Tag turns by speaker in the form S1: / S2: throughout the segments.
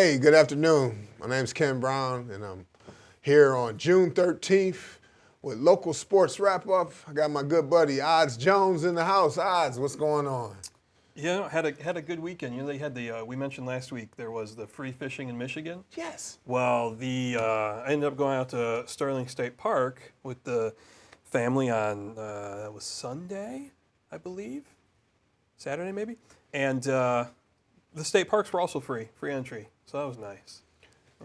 S1: Hey, good afternoon. My name's Ken Brown, and I'm here on June 13th with local sports wrap-up. I got my good buddy Odds Jones in the house. Odds, what's going on?
S2: Yeah, had a good weekend. You know, they had we mentioned last week there was the free fishing in Michigan.
S1: Yes.
S2: Well, I ended up going out to Sterling State Park with the family on that was Sunday, I believe, Saturday maybe, and the state parks were also free entry, so that was nice.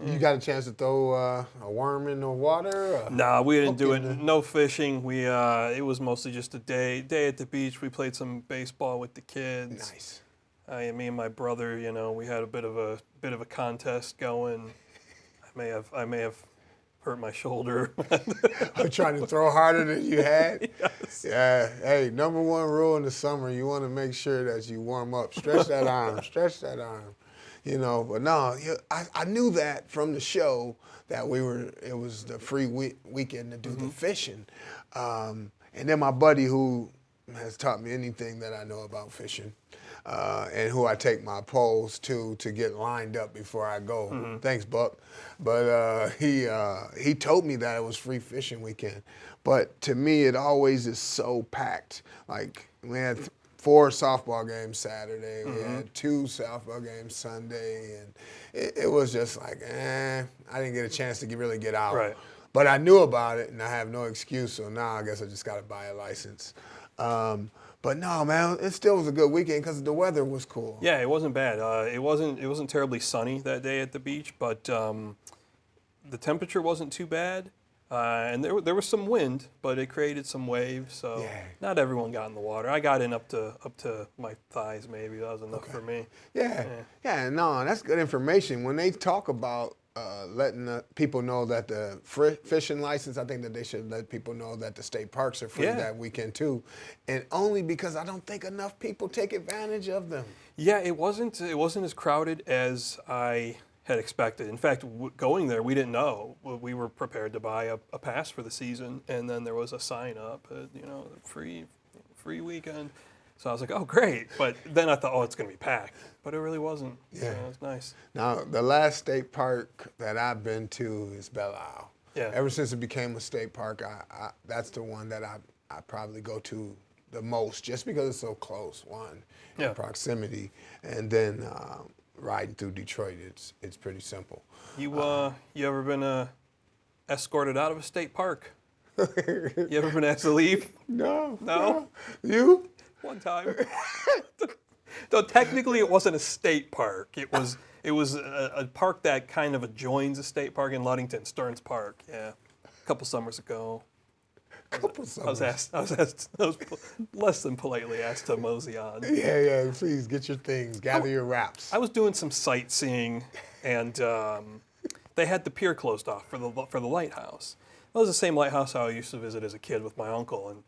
S1: You got a chance to throw a worm in the water?
S2: Nah, we didn't do it.
S1: Okay.
S2: No fishing. It was mostly just a day at the beach. We played some baseball with the kids.
S1: Nice.
S2: Me and my brother, we had a bit of a contest going. I may have hurt my shoulder.
S1: I'm trying to throw harder than you had?
S2: Yes.
S1: Yeah. Hey, number one rule in the summer, you want to make sure that you warm up. Stretch that arm. Stretch that arm. But no, I knew that from the show that it was the free weekend to do the fishing. And then my buddy who has taught me anything that I know about fishing, and who I take my poles to get lined up before I go. Mm-hmm. Thanks, Buck. But he told me that it was free fishing weekend. But to me, it always is so packed. Like we had 4 softball games Saturday. We had 2 softball games Sunday, and it was just like, I didn't get a chance to really get out.
S2: Right.
S1: But I knew about it, and I have no excuse. So now I guess I just got to buy a license. But no, man, it still was a good weekend because the weather was cool.
S2: Yeah, it wasn't bad. It wasn't terribly sunny that day at the beach, but the temperature wasn't too bad. And there was some wind, but it created some waves, so not everyone got in the water. I got in up to my thighs, maybe. That was enough for me.
S1: Yeah, no, that's good information. When they talk about letting people know that the fishing license, I think that they should let people know that the state parks are free that weekend too, and only because I don't think enough people take advantage of them.
S2: Yeah, it wasn't as crowded as I had expected. In fact, going there, we didn't know. We were prepared to buy a pass for the season, and then there was a sign up, free weekend. So I was like, oh, great. But then I thought, oh, it's going to be packed. But it really wasn't.
S1: Yeah.
S2: So it was nice.
S1: Now, the last state park that I've been to is Belle Isle.
S2: Yeah.
S1: Ever since it became a state park, that's the one that I probably go to the most, just because it's so close, in proximity. And then riding through Detroit, it's pretty simple.
S2: You ever been escorted out of a state park? You ever been asked to leave?
S1: No. You?
S2: One time. So technically, it wasn't a state park. It was a park that kind of adjoins a state park in Ludington, Stearns Park. Yeah, a couple summers ago. I was less than politely asked to mosey on.
S1: Yeah. Please get your things, gather your wraps.
S2: I was doing some sightseeing, and they had the pier closed off for the lighthouse. It was the same lighthouse I used to visit as a kid with my uncle, and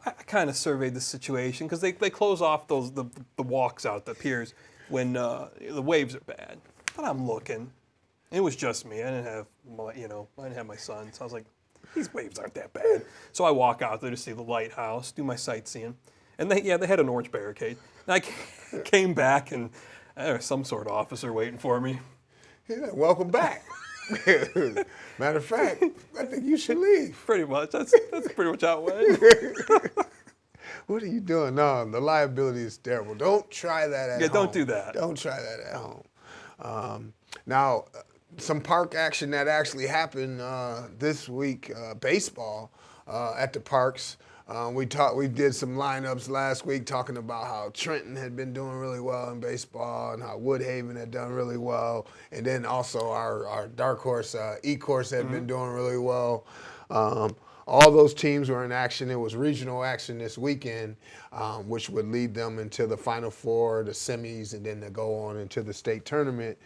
S2: I kind of surveyed the situation because they close off the walks out the piers when the waves are bad. But I'm looking. It was just me. I didn't have my son, so I was like, these waves aren't that bad. So I walk out there to see the lighthouse, do my sightseeing, and they had an orange barricade. And I came back, and there was some sort of officer waiting for me.
S1: Yeah, welcome back. Matter of fact, I think you should leave.
S2: Pretty much. That's pretty much how it went.
S1: What are you doing? No, the liability is terrible. Don't try that at home.
S2: Yeah, don't do that.
S1: Don't try that at home. Now, some park action that actually happened this week, baseball at the parks. We did some lineups last week talking about how Trenton had been doing really well in baseball and how Woodhaven had done really well, and then also our dark horse E-Course had been doing really well. All those teams were in action. It was regional action this weekend, which would lead them into the Final Four, the semis, and then to go on into the state tournament.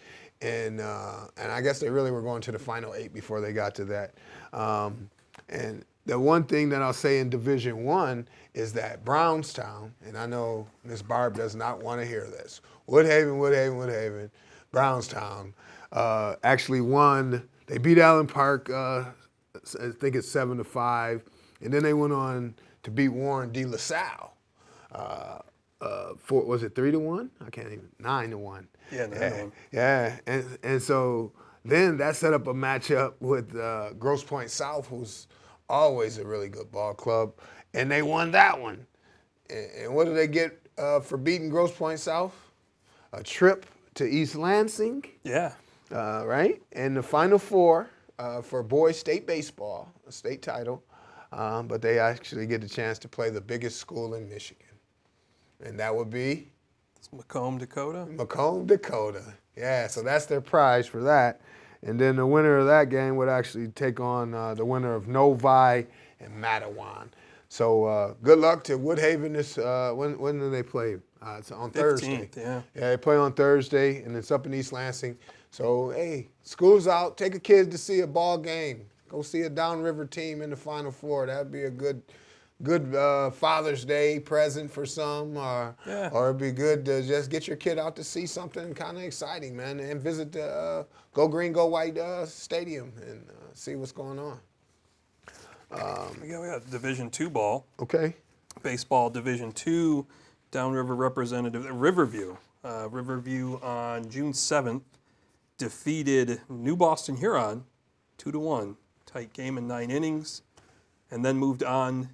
S1: And I guess they really were going to the Final 8 before they got to that. And the one thing that I'll say in Division I is that Brownstown, and I know Ms. Barb does not want to hear this, Woodhaven, Brownstown actually won. They beat Allen Park, I think it's 7-5, and then they went on to beat Warren De La Salle. was it 3-1? I can't even 9-1.
S2: Yeah, 9-1.
S1: Yeah, and so then that set up a matchup with Grosse Pointe South, who's always a really good ball club, and they won that one. And what did they get for beating Grosse Pointe South? A trip to East Lansing,
S2: Yeah.
S1: right? And the Final Four for boys state baseball, a state title, but they actually get the chance to play the biggest school in Michigan, and that would be
S2: It's Macomb, Dakota.
S1: Macomb, Dakota. Yeah, so that's their prize for that. And then the winner of that game would actually take on the winner of Novi and Matawan. So good luck to Woodhaven. When do they play? It's on
S2: 15th,
S1: Thursday.
S2: yeah.
S1: Yeah, they play on Thursday, and it's up in East Lansing. So, hey, school's out. Take a kid to see a ball game. Go see a Downriver team in the Final Four. That'd be a good Father's Day present for some, or it'd be good to just get your kid out to see something kind of exciting, man, and visit the Go Green, Go White stadium and see what's going on.
S2: We got Division II ball.
S1: Okay.
S2: Baseball Division II, Downriver representative Riverview. Riverview on June 7th defeated New Boston Huron 2-1. Tight game in 9 innings, and then moved on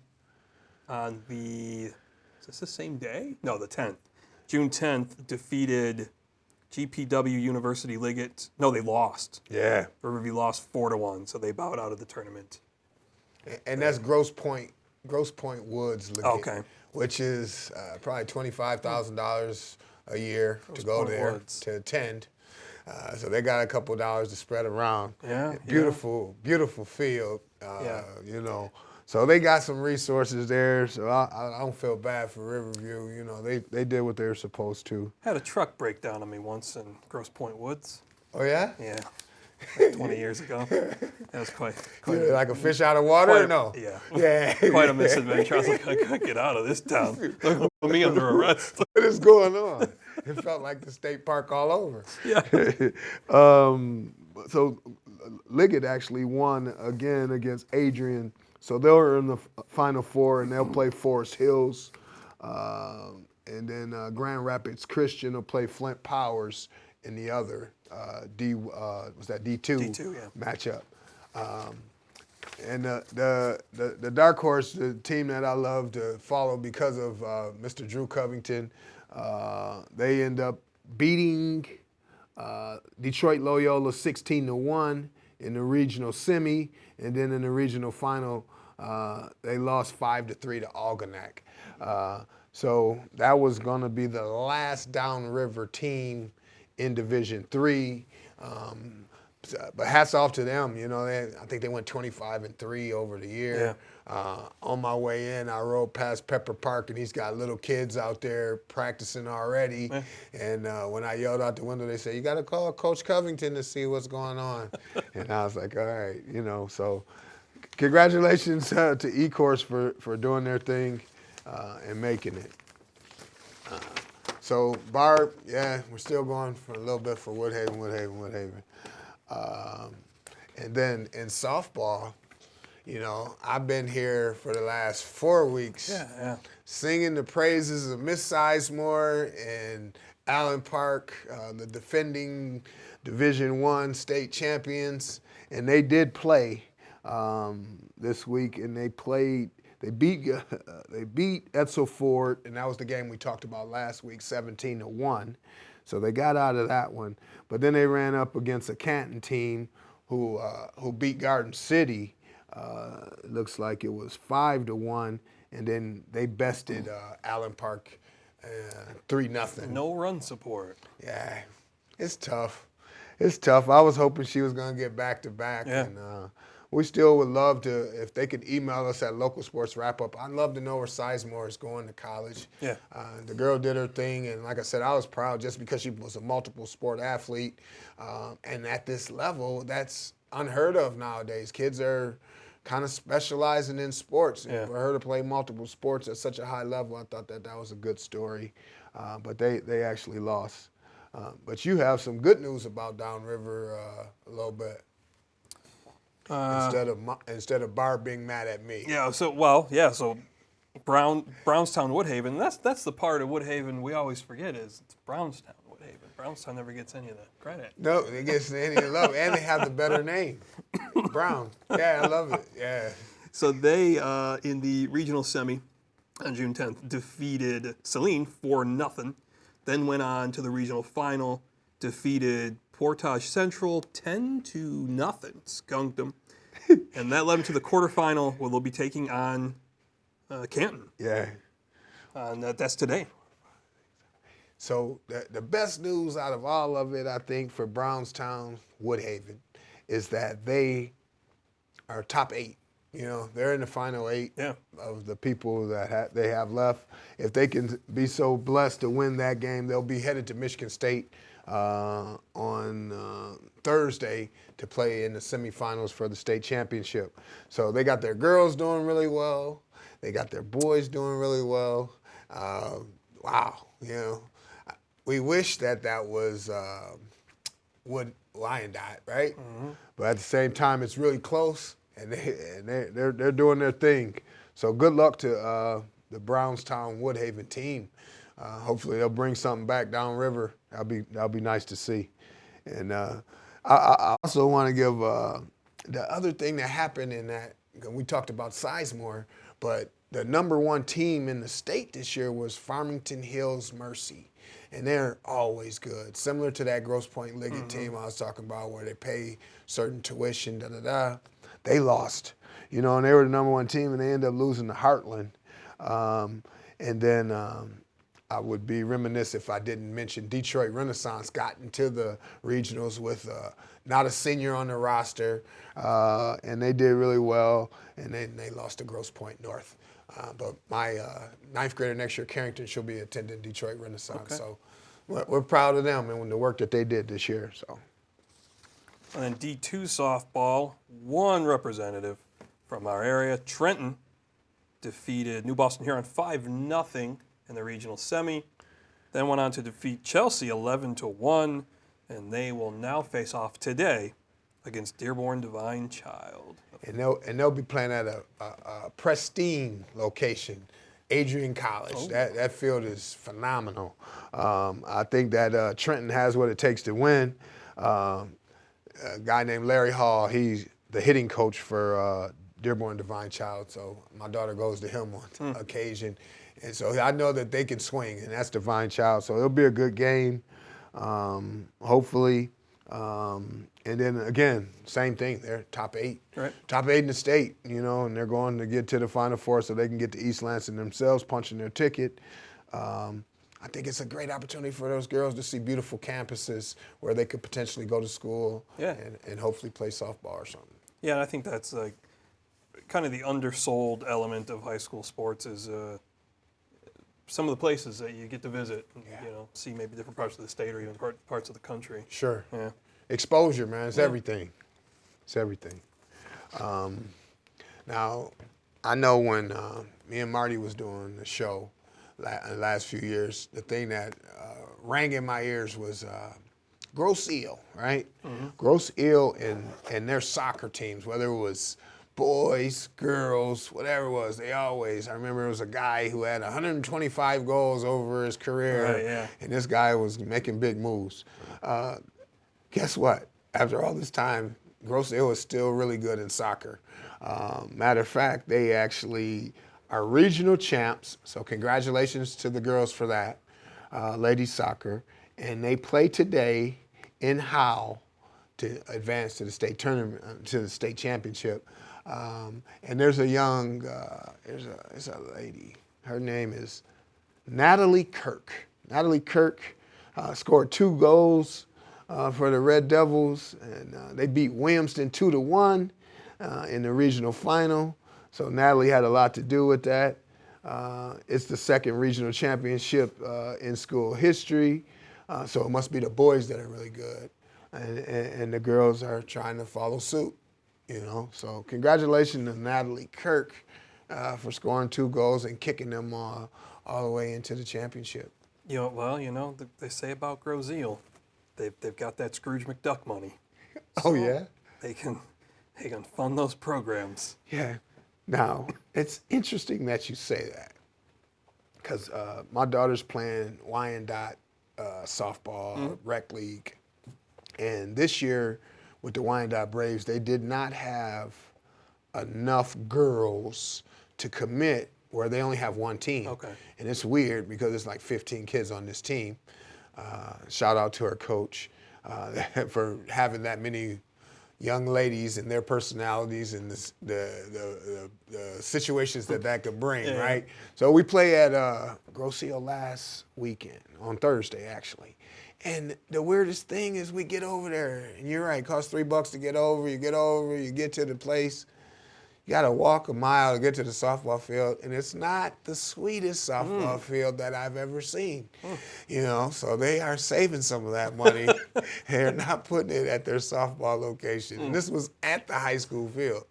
S2: the, is this the same day? No, the 10th. June 10th defeated GPW University Liggett. No, they lost.
S1: Yeah.
S2: Riverview lost 4-1, so they bowed out of the tournament.
S1: And that's Grosse Pointe Woods Liggett,
S2: Okay.
S1: which is probably $25,000 a year to go
S2: Pointe
S1: there
S2: Woods.
S1: to attend. So they got a couple dollars to spread around.
S2: Yeah,
S1: Beautiful field.
S2: Yeah.
S1: You know, so they got some resources there. So I don't feel bad for Riverview. You know, they did what they were supposed to.
S2: Had a truck break down on me once in Grosse Pointe Woods.
S1: Oh yeah?
S2: Yeah, like 20 years ago. That was quite
S1: Yeah, like a fish out of water?
S2: quite
S1: Or no.
S2: Yeah.
S1: Yeah.
S2: Quite a misadventure. I was like, I gotta get out of this town. They'll put me under arrest.
S1: What is going on? It felt like the state park all over.
S2: Yeah.
S1: So Liggett actually won again against Adrian. So they're in the Final Four, and they'll play Forest Hills. And then Grand Rapids Christian will play Flint Powers in the other was that D2,
S2: D2, yeah.
S1: matchup. And the dark horse, the team that I love to follow because of Mr. Drew Covington, they end up beating Detroit Loyola 16-1 in the regional semi, and then in the regional final, they lost 5-3 to Algonac. So that was going to be the last downriver team in Division III. But hats off to them. You know, I think they went 25-3 over the year. On my way in, I rode past Pepper Park, and he's got little kids out there practicing already. And when I yelled out the window, they said, "You got to call Coach Covington to see what's going on." And I was like, all right, you know. So congratulations to E-Course for doing their thing and making it. So Barb, yeah, we're still going for a little bit for Woodhaven. And then in softball, you know, I've been here for the last 4 weeks singing the praises of Miss Sizemore and Allen Park, the defending Division I state champions. And they did play this week, and they beat Edsel Ford, and that was the game we talked about last week, 17-1. So they got out of that one. But then they ran up against a Canton team who beat Garden City. Looks like it was 5-1, and then they bested Allen Park 3-0.
S2: No run support.
S1: Yeah, it's tough. It's tough. I was hoping she was going to get back-to-back.
S2: Yeah.
S1: And we still would love to, if they could email us at Local Sports Wrap-Up, I'd love to know where Sizemore is going to college.
S2: Yeah.
S1: The girl did her thing, and like I said, I was proud just because she was a multiple sport athlete. And at this level, that's unheard of nowadays. Kids are kind of specializing in sports.
S2: Yeah.
S1: And for her to play multiple sports at such a high level, I thought that was a good story. But they actually lost. But you have some good news about Downriver a little bit. Instead of Barb being mad at me.
S2: Yeah. So Brownstown Woodhaven. That's the part of Woodhaven we always forget is it's Brownstown Woodhaven. Brownstown never gets any of the credit.
S1: No, it gets any love, and they have the better name, Brown. Yeah, I love it. Yeah.
S2: So they, in the regional semi on June 10th, defeated Saline 4-0. Then went on to the regional final, defeated Portage Central 10-0, skunked them. And that led them to the quarterfinal where they'll be taking on Canton.
S1: Yeah.
S2: And that's today.
S1: So the best news out of all of it, I think, for Brownstown Woodhaven is that they are top 8. You know, they're in the final 8 of the people that they have left. If they can be so blessed to win that game, they'll be headed to Michigan State on Thursday to play in the semifinals for the state championship. So they got their girls doing really well. They got their boys doing really well. Wow, you know. We wish that was Wood Wyandotte, right? Mm-hmm. But at the same time, it's really close. And they're doing their thing. So good luck to the Brownstown Woodhaven team. Hopefully they'll bring something back downriver. That'll be nice to see. And I also want to give the other thing that happened in that. We talked about Sizemore, but the #1 team in the state this year was Farmington Hills Mercy. And they're always good, similar to that Grosse Pointe Liggett team I was talking about where they pay certain tuition, da-da-da. They lost, you know, and they were the #1 team, and they ended up losing to Heartland. And then I would be remiss if I didn't mention Detroit Renaissance got into the regionals with not a senior on the roster, and they did really well, and then they lost to Grosse Pointe North. But my 9th grader next year, Carrington, she'll be attending Detroit Renaissance. Okay. So we're proud of them and the work that they did this year. So.
S2: And then D2 softball, one representative from our area, Trenton, defeated New Boston Huron 5-0 in the regional semi. Then went on to defeat Chelsea 11-1, and they will now face off today against Dearborn Divine Child.
S1: And they'll be playing at a pristine location, Adrian College. Oh. That field is phenomenal. I think that Trenton has what it takes to win. A guy named Larry Hall, he's the hitting coach for Dearborn Divine Child, so my daughter goes to him on occasion. And so I know that they can swing, and that's Divine Child. So it'll be a good game, hopefully. And then, again, same thing. They're top 8.
S2: Right.
S1: Top 8 in the state, you know, and they're going to get to the Final Four so they can get to East Lansing themselves, punching their ticket. I think it's a great opportunity for those girls to see beautiful campuses where they could potentially go to school and hopefully play softball or something.
S2: Yeah, and I think that's like kind of the undersold element of high school sports is some of the places that you get to visit and, you know, see maybe different parts of the state or even parts of the country.
S1: Sure.
S2: Yeah.
S1: Exposure, man. It's everything. It's everything. Now, I know when me and Marty was doing the show the last few years, the thing that rang in my ears was Grosse Ile, right? Mm-hmm. Grosse Ile and their soccer teams, whether it was boys, girls, whatever it was, I remember it was a guy who had 125 goals over his career, and this guy was making big moves. Guess what? After all this time, Grosse Ile is still really good in soccer. Matter of fact, they actually are regional champs, so congratulations to the girls for that, ladies soccer. And they play today in Howell to advance to the state tournament, to the state championship. And there's a young, there's a lady. Her name is Natalie Kirk. Natalie Kirk scored 2 goals for the Red Devils, and they beat Williamston 2-1 in the regional final. So Natalie had a lot to do with that. It's the 2nd regional championship in school history, so it must be the boys that are really good, and the girls are trying to follow suit. You know, so congratulations to Natalie Kirk for scoring 2 goals and kicking them all the way into the championship.
S2: You know, well, you know, they say about Grosse Ile, they've got that Scrooge McDuck money.
S1: So oh yeah,
S2: they can fund those programs.
S1: Yeah, Now, it's interesting that you say that because my daughter's playing Wyandotte softball, rec league. And this year with the Wyandotte Braves, they did not have enough girls to commit where they only have one team.
S2: Okay.
S1: And it's weird because it's like 15 kids on this team. Shout out to our coach for having that many young ladies and their personalities and the situations that could bring,
S2: Yeah.
S1: right? So we play at Grocio last weekend, on Thursday actually. And the weirdest thing is we get over there, and you're right, it costs $3 to get over, you get to the place. You got to walk a mile to get to the softball field, and it's not the sweetest softball field that I've ever seen. You know, so they are saving some of that money. They're not putting it at their softball location. And this was at the high school field.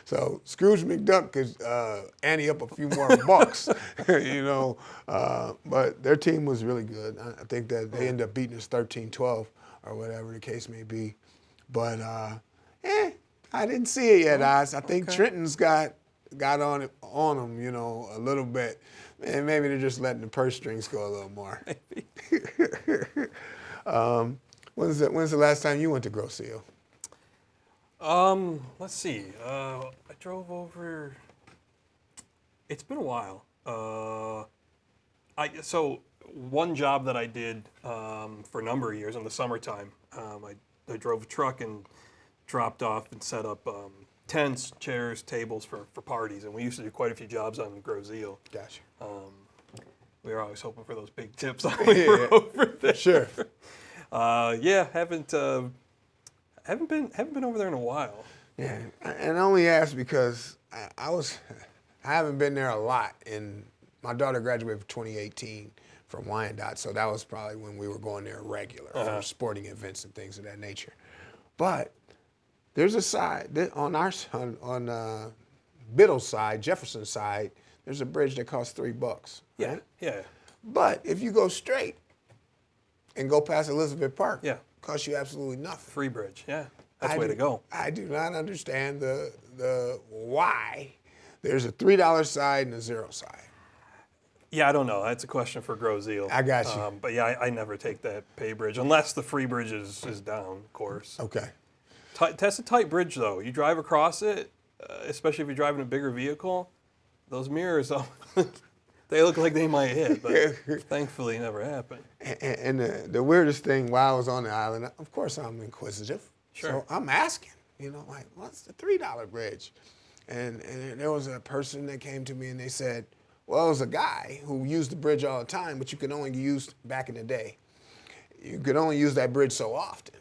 S1: So Scrooge McDuck could ante up a few more bucks, you know. But their team was really good. I think that they ended up beating us 13-12 or whatever the case may be. But, I didn't see it yet, Oz. I think Trenton's got on them, you know, a little bit. And maybe they're just letting the purse strings go a little more.
S2: Maybe.
S1: When's the last time you went to Grocio?
S2: Let's see. I drove over. It's been a while. So one job that I did for a number of years in the summertime, I drove a truck and dropped off and set up tents, chairs, tables for parties, and we used to do quite a few jobs on Grocio.
S1: Gotcha.
S2: We were always hoping for those big tips on when we were over there.
S1: Sure.
S2: Haven't been over there in a while.
S1: Yeah, and I only asked because I haven't been there a lot, and my daughter graduated for 2018 from Wyandotte, so that was probably when we were going there regular for sporting events and things of that nature. But there's a side on Biddle's side, Jefferson's side. There's a bridge that costs $3.
S2: Yeah,
S1: Right?
S2: yeah.
S1: But if you go straight and go past Elizabeth Park,
S2: Yeah.
S1: it costs you absolutely nothing.
S2: Free bridge. Yeah, that's the way to go.
S1: I do not understand the why there's a $3 side and a 0 side.
S2: Yeah, I don't know. That's a question for Grozeal.
S1: I got you.
S2: But yeah, I never take that pay bridge unless the free bridge is down, of course.
S1: Okay.
S2: That's a tight bridge, though. You drive across it, especially if you're driving a bigger vehicle, those mirrors, they look like they might hit, but thankfully it never happened.
S1: And the weirdest thing while I was on the island, of course I'm inquisitive.
S2: Sure.
S1: So I'm asking, you know, like, what's the $3 bridge? And there was a person that came to me and they said, well, it was a guy who used the bridge all the time, but you could only use, back in the day, you could only use that bridge so often.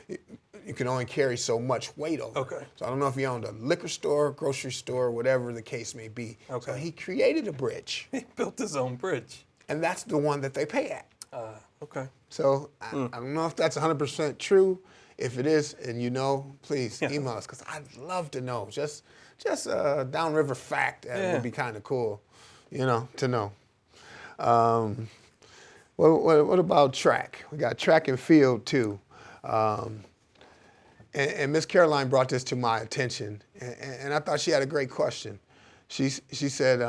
S1: You can only carry so much weight over.
S2: Okay.
S1: So I don't know if he owned a liquor store, grocery store, whatever the case may be.
S2: Okay.
S1: So he created a bridge,
S2: He built his own bridge.
S1: and that's the one that they pay at.
S2: Okay.
S1: So I don't know if that's 100% true. If it is, and you know, please email us because I'd love to know. Just a downriver fact that would be kind of cool, you know, to know. What about track? We got track and field too. And Miss Caroline brought this to my attention, and I thought she had a great question. She said,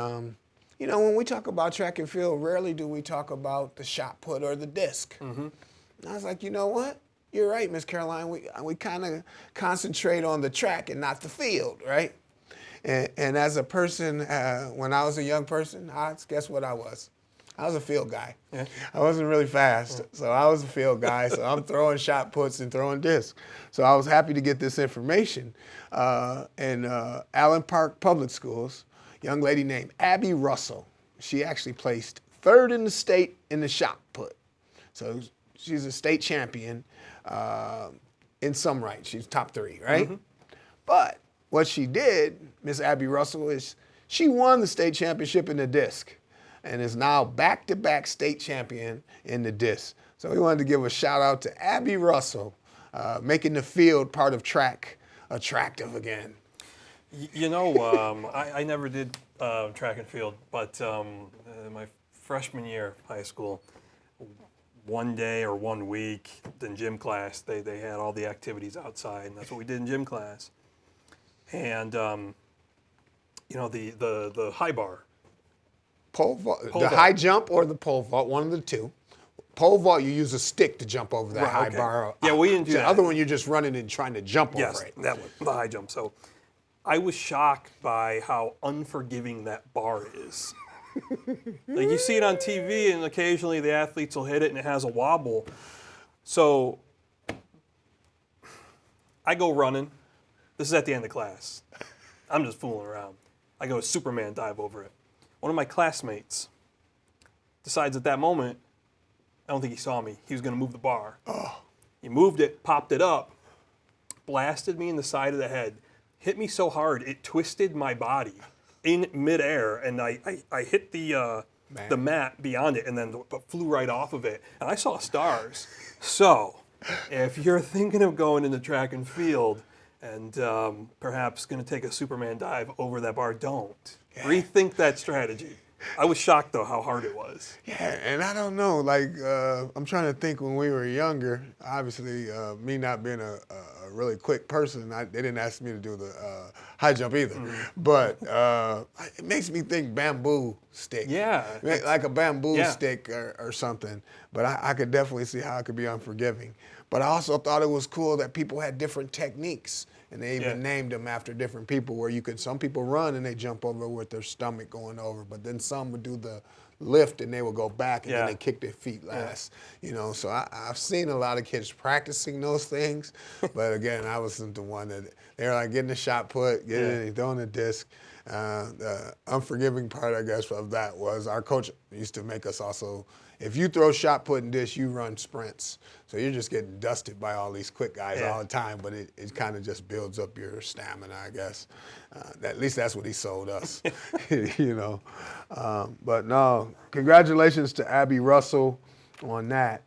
S1: you know, when we talk about track and field, rarely do we talk about the shot put or the disc. And I was like, you know what? You're right, Miss Caroline. We kind of concentrate on the track and not the field, right? And as a person, when I was a young person, guess what I was? I was a field guy. Yeah. I wasn't really fast, so I was a field guy. So I'm throwing shot puts and throwing discs. So I was happy to get this information. In Allen Park Public Schools, a young lady named Abby Russell, she actually placed 3rd in the state in the shot put. So she's a state champion in some right. She's top 3, right? But what she did, Miss Abby Russell, is she won the state championship in the disc and is now back-to-back state champion in the disc. So we wanted to give a shout out to Abby Russell, making the field part of track attractive again.
S2: You know, I never did track and field, but my freshman year of high school, one day or 1 week in gym class, they had all the activities outside, and that's what we did in gym class. And the high bar.
S1: Pole vault,
S2: Pole
S1: the
S2: vault.
S1: high jump or the pole vault, one of the two. Pole vault, you use a stick to jump over that
S2: Right,
S1: high
S2: okay.
S1: bar.
S2: Yeah, we didn't do
S1: The
S2: that.
S1: other one, you're just running and trying to jump
S2: Yes,
S1: over it.
S2: that one, the high jump. So I was shocked by how unforgiving that bar is. Like you see it on TV, and occasionally the athletes will hit it, and it has a wobble. So I go running. This is at the end of class. I'm just fooling around. I go Superman dive over it. One of my classmates decides at that moment, I don't think he saw me, he was going to move the bar. He moved it, popped it up, blasted me in the side of the head, hit me so hard it twisted my body in midair, and I hit the mat beyond it, and then flew right off of it, and I saw stars. So, if you're thinking of going into track and field and perhaps going to take a Superman dive over that bar, don't. Rethink that strategy. I was shocked, though, how hard it was.
S1: Yeah, and I don't know, like, I'm trying to think when we were younger, obviously, me not being a really quick person, they didn't ask me to do the high jump either.
S2: Mm-hmm.
S1: But it makes me think bamboo stick.
S2: Yeah.
S1: Like a bamboo
S2: Yeah.
S1: stick or something. But I could definitely see how it could be unforgiving. But I also thought it was cool that people had different techniques. And they even named them after different people where some people run and they jump over with their stomach going over, but then some would do the lift and they would go back and then they kick their feet last. So I've seen a lot of kids practicing those things, but again, I wasn't the one that, they were like getting the shot put, throwing the disc. The unforgiving part, I guess, of that was our coach used to make us also, if you throw shot put and disc, you run sprints. So you're just getting dusted by all these quick guys all the time, but it kind of just builds up your stamina, I guess. At least that's what he sold us, But no, congratulations to Abby Russell on that.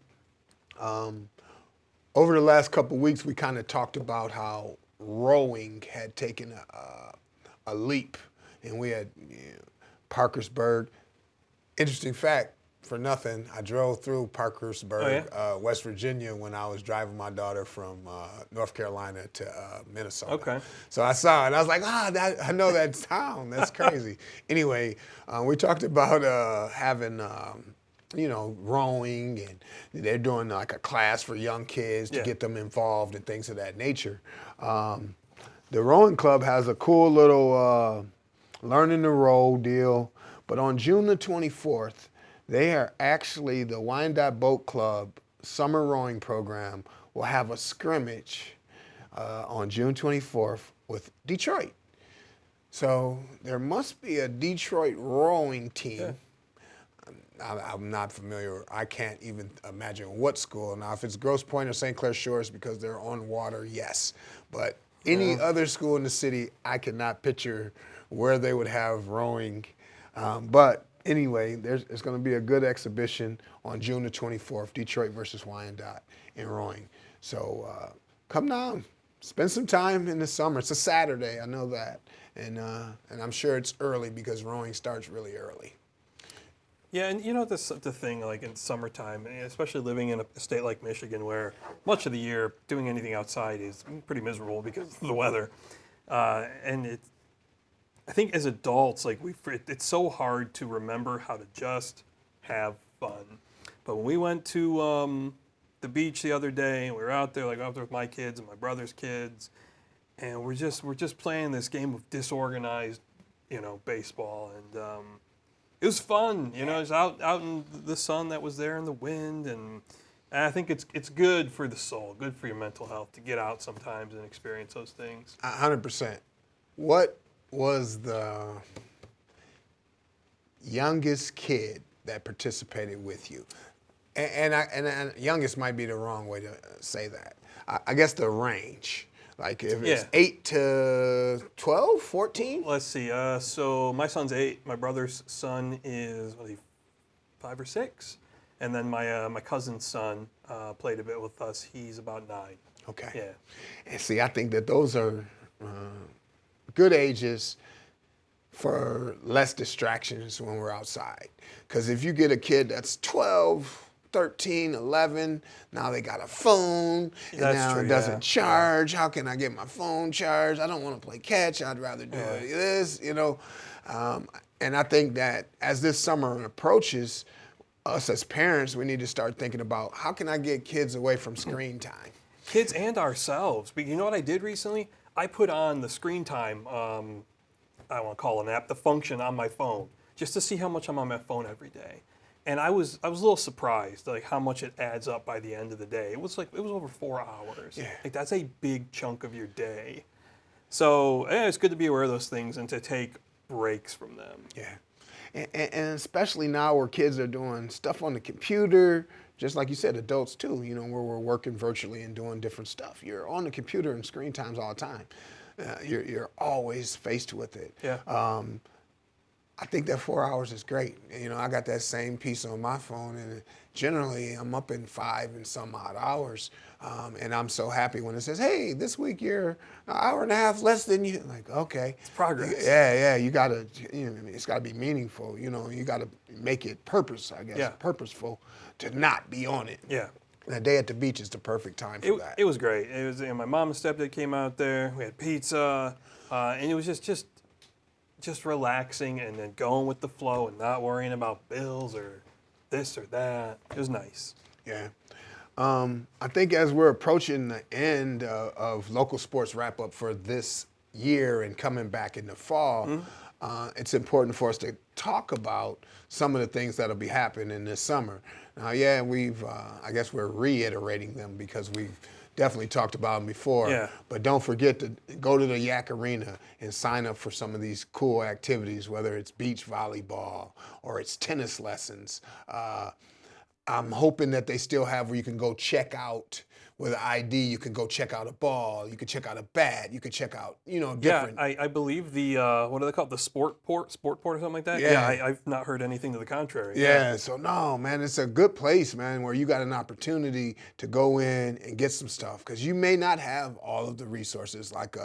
S1: Over the last couple of weeks, we kind of talked about how rowing had taken a leap, and we had Parkersburg. Interesting fact, for nothing, I drove through Parkersburg, West Virginia, when I was driving my daughter from North Carolina to Minnesota.
S2: Okay.
S1: So I saw it, and I was like, I know that town. That's crazy. Anyway, we talked about having, rowing, and they're doing like a class for young kids to get them involved and things of that nature. The rowing club has a cool little learning to row deal, but on June the 24th, they are actually, the Wyandotte Boat Club summer rowing program will have a scrimmage on June 24th with Detroit. So there must be a Detroit rowing team. I'm not familiar. I can't even imagine what school. Now, if it's Grosse Pointe or St. Clair Shores because they're on water, yes. But any other school in the city, I cannot picture where they would have rowing. But anyway, it's going to be a good exhibition on June the 24th, Detroit versus Wyandotte in rowing. So come down, spend some time in the summer. It's a Saturday, I know that. And I'm sure it's early because rowing starts really early.
S2: Yeah, and the thing, like in summertime, and especially living in a state like Michigan where much of the year doing anything outside is pretty miserable because of the weather. And I think as adults, like it's so hard to remember how to just have fun. But when we went to the beach the other day, and we were out there, with my kids and my brother's kids, and we're just playing this game of disorganized, baseball, and it was fun. It was out in the sun that was there and the wind, and I think it's good for the soul, good for your mental health to get out sometimes and experience those things.
S1: 100%. What was the youngest kid that participated with you? And youngest might be the wrong way to say that. I guess the range. Like if it's 8 to 12, 14?
S2: Let's see. So my son's 8. My brother's son is 5 or 6, and then my cousin's son played a bit with us. He's about 9.
S1: Okay.
S2: Yeah.
S1: And see, I think that those are good ages for less distractions when we're outside. Because if you get a kid that's 12, 13, 11, now they got a phone, and
S2: That's
S1: now
S2: true,
S1: it doesn't
S2: yeah.
S1: charge. How can I get my phone charged? I don't want to play catch. I'd rather do this, and I think that as this summer approaches, us as parents, we need to start thinking about how can I get kids away from screen time?
S2: Kids and ourselves. But you know what I did recently? I put on the screen time, I don't want to call it an app, the function on my phone, just to see how much I'm on my phone every day. And I was a little surprised, like how much it adds up by the end of the day. It was over 4 hours.
S1: Yeah.
S2: Like that's a big chunk of your day. So it's good to be aware of those things and to take breaks from them.
S1: Yeah. And especially now where kids are doing stuff on the computer, just like you said, adults too, where we're working virtually and doing different stuff. You're on the computer and screen times all the time. You're always faced with it.
S2: Yeah.
S1: I think that 4 hours is great. I got that same piece on my phone, and generally I'm up in 5 and some odd hours. And I'm so happy when it says, hey, this week you're an hour and a half less than you. Like, okay.
S2: It's progress.
S1: Yeah, you got to, it's got to be meaningful. You got to make it purposeful to not be on it.
S2: Yeah.
S1: And a day at the beach is the perfect time for that.
S2: It was great. It was, my mom and stepdad came out there. We had pizza, and it was just relaxing and then going with the flow and not worrying about bills or this or that. It was nice.
S1: Yeah. I think as we're approaching the end of local sports wrap up for this year and coming back in the fall, it's important for us to talk about some of the things that'll be happening this summer. Now, I guess we're reiterating them because we've definitely talked about them before.
S2: Yeah.
S1: But don't forget to go to the Yak Arena and sign up for some of these cool activities, whether it's beach volleyball or it's tennis lessons. I'm hoping that they still have where you can go check out with an ID. You can go check out a ball. You can check out a bat. You can check out, different.
S2: Yeah, I believe the, what do they call it, the Sport Port or something like that?
S1: Yeah.
S2: I've not heard anything to the contrary.
S1: Yeah, so no, man, it's a good place, man, where you got an opportunity to go in and get some stuff because you may not have all of the resources like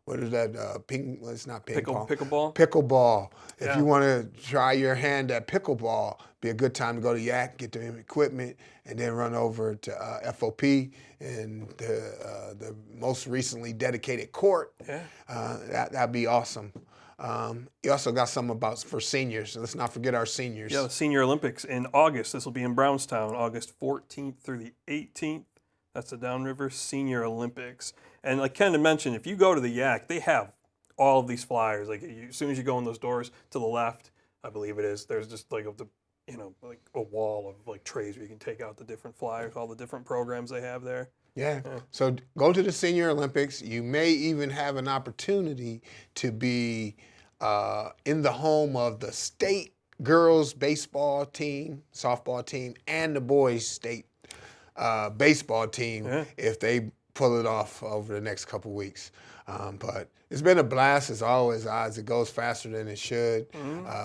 S1: what is that? It's not ping pong.
S2: Pickleball?
S1: Pickleball. If
S2: Yeah.
S1: you want to try your hand at pickleball, be a good time to go to Yak, get the equipment, and then run over to FOP and the most recently dedicated court.
S2: Yeah.
S1: That'd be awesome. You also got some for seniors. So let's not forget our seniors.
S2: Yeah, the Senior Olympics in August. This will be in Brownstown, August 14th through the 18th. That's the Downriver Senior Olympics. And like Ken had mentioned, if you go to the Yak, they have all of these flyers. Like as soon as you go in those doors to the left, I believe it is, there's just like like a wall of like trays where you can take out the different flyers, all the different programs they have there.
S1: Yeah. So go to the Senior Olympics. You may even have an opportunity to be in the home of the state girls baseball team, softball team, and the boys state baseball team if they pull it off over the next couple weeks. But it's been a blast as always, Oz. It goes faster than it should.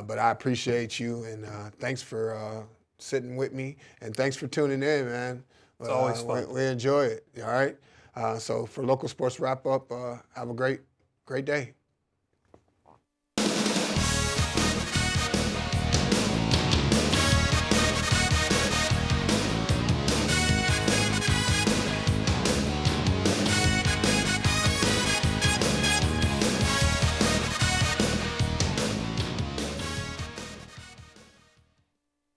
S1: But I appreciate you, and thanks for sitting with me, and thanks for tuning in, man.
S2: It's always fun.
S1: We enjoy it, all right? So for Local Sports Wrap Up, have a great day.